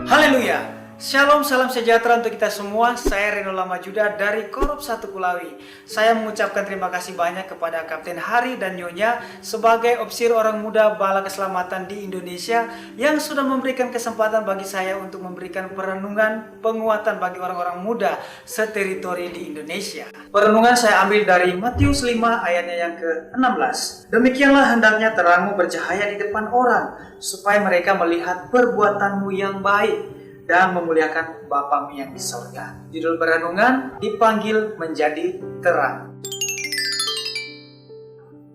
Haleluya. Shalom, salam sejahtera untuk kita semua. Saya Reno Lamajuda dari Korup 1 Kulawi. Saya mengucapkan terima kasih banyak kepada Kapten Hari dan Nyonya sebagai opsir orang muda Bala Keselamatan di Indonesia yang sudah memberikan kesempatan bagi saya untuk memberikan perenungan penguatan bagi orang-orang muda seteritori di Indonesia. Perenungan saya ambil dari Matius 5 ayatnya yang ke-16. Demikianlah hendaknya terangmu bercahaya di depan orang, supaya mereka melihat perbuatanmu yang baik dan memuliakan Bapamu yang di sorga. Judul perenungan, dipanggil menjadi terang.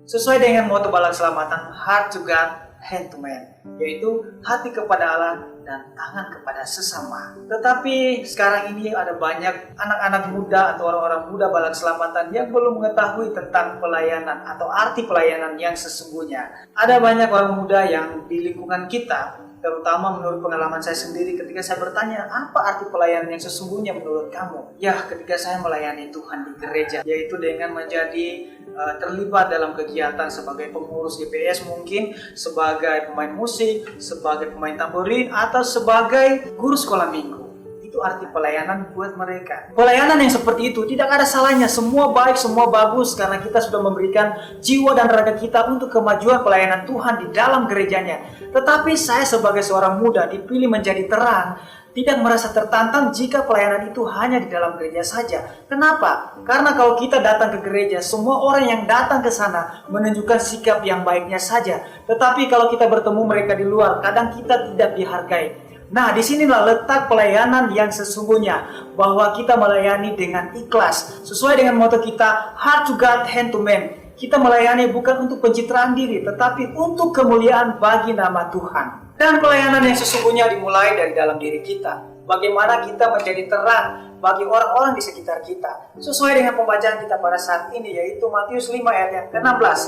Sesuai dengan moto Bala Keselamatan, heart to God, hand to man, yaitu hati kepada Allah dan tangan kepada sesama. Tetapi sekarang ini ada banyak anak-anak muda atau orang-orang muda Bala Keselamatan yang belum mengetahui tentang pelayanan atau arti pelayanan yang sesungguhnya. Ada banyak orang muda yang di lingkungan kita, terutama menurut pengalaman saya sendiri ketika saya bertanya, apa arti pelayanan yang sesungguhnya menurut kamu? Ya, ketika saya melayani Tuhan di gereja, yaitu dengan menjadi terlibat dalam kegiatan sebagai pengurus GPS mungkin, sebagai pemain musik, sebagai pemain tamborin, atau sebagai guru sekolah minggu. Itu arti pelayanan buat mereka. Pelayanan yang seperti itu tidak ada salahnya, semua baik, semua bagus, karena kita sudah memberikan jiwa dan raga kita untuk kemajuan pelayanan Tuhan di dalam gerejanya. Tetapi saya sebagai seorang muda dipilih menjadi terang, tidak merasa tertantang jika pelayanan itu hanya di dalam gereja saja. Kenapa? Karena kalau kita datang ke gereja, semua orang yang datang ke sana menunjukkan sikap yang baiknya saja. Tetapi kalau kita bertemu mereka di luar, kadang kita tidak dihargai. Nah, disinilah letak pelayanan yang sesungguhnya, bahwa kita melayani dengan ikhlas, sesuai dengan moto kita, heart to God, hand to man. Kita melayani bukan untuk pencitraan diri, tetapi untuk kemuliaan bagi nama Tuhan. Dan pelayanan yang sesungguhnya dimulai dari dalam diri kita. Bagaimana kita menjadi terang bagi orang-orang di sekitar kita. Sesuai dengan pembacaan kita pada saat ini, yaitu Matius 5 ayat yang ke-16.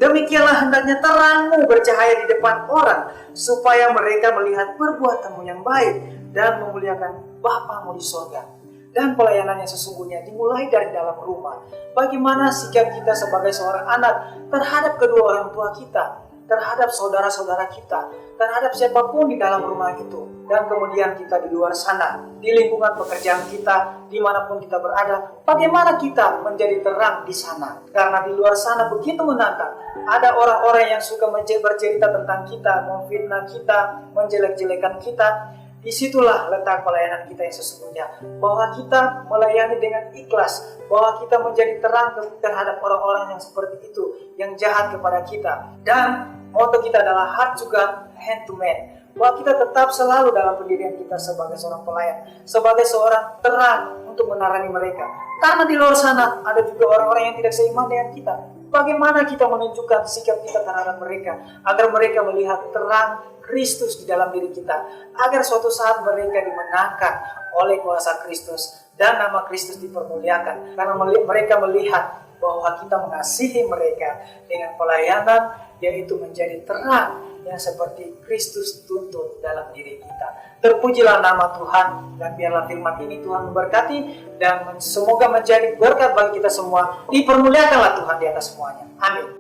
Demikianlah hendaknya terangmu bercahaya di depan orang, supaya mereka melihat perbuatanmu yang baik dan memuliakan Bapamu di sorga. Dan pelayanan yang sesungguhnya dimulai dari dalam rumah. Bagaimana sikap kita sebagai seorang anak terhadap kedua orang tua kita, terhadap saudara-saudara kita, terhadap siapapun di dalam rumah itu. Dan kemudian kita di luar sana, di lingkungan pekerjaan kita, dimanapun kita berada, bagaimana kita menjadi terang di sana. Karena di luar sana begitu menantang. Ada orang-orang yang suka bercerita tentang kita, memfitnah kita, menjelek-jelekan kita. Disitulah letak pelayanan kita yang sesungguhnya, bahwa kita melayani dengan ikhlas, bahwa kita menjadi terang terhadap orang-orang yang seperti itu, yang jahat kepada kita. Dan moto kita adalah heart to God, hand to man, bahwa kita tetap selalu dalam pendirian kita sebagai seorang pelayan, sebagai seorang terang untuk menerangi mereka. Karena di luar sana ada juga orang-orang yang tidak seiman dengan kita. Bagaimana kita menunjukkan sikap kita terhadap mereka, agar mereka melihat terang Kristus di dalam diri kita, agar suatu saat mereka dimenangkan oleh kuasa Kristus dan nama Kristus dipermuliakan, karena mereka melihat bahwa kita mengasihi mereka dengan pelayanan, yaitu menjadi terang yang seperti Kristus tuntut dalam diri kita. Terpujilah nama Tuhan, dan biarlah firman ini Tuhan memberkati, dan semoga menjadi berkat bagi kita semua. Dipermuliakanlah Tuhan di atas semuanya. Amin.